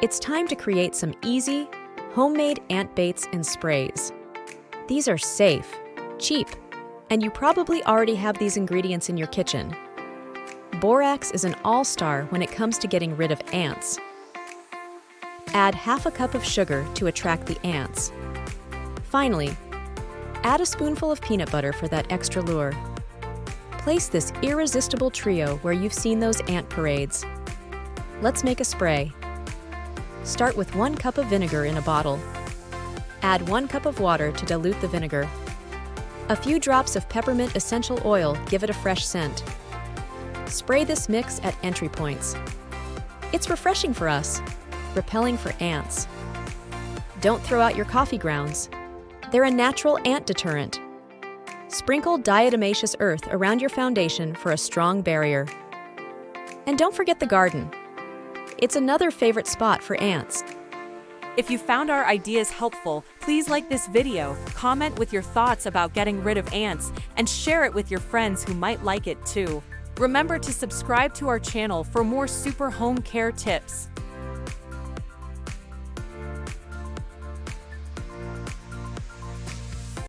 It's time to create some easy, homemade ant baits and sprays. These are safe, cheap, and you probably already have these ingredients in your kitchen. Borax is an all-star when it comes to getting rid of ants. Add half a cup of sugar to attract the ants. Finally, add a spoonful of peanut butter for that extra lure. Place this irresistible trio where you've seen those ant parades. Let's make a spray. Start with 1 cup of vinegar in a bottle. Add 1 cup of water to dilute the vinegar. A few drops of peppermint essential oil give it a fresh scent. Spray this mix at entry points. It's refreshing for us, repelling for ants. Don't throw out your coffee grounds. They're a natural ant deterrent. Sprinkle diatomaceous earth around your foundation for a strong barrier. And don't forget the garden. It's another favorite spot for ants. If you found our ideas helpful, please like this video, comment with your thoughts about getting rid of ants, and share it with your friends who might like it too. Remember to subscribe to our channel for more super home care tips.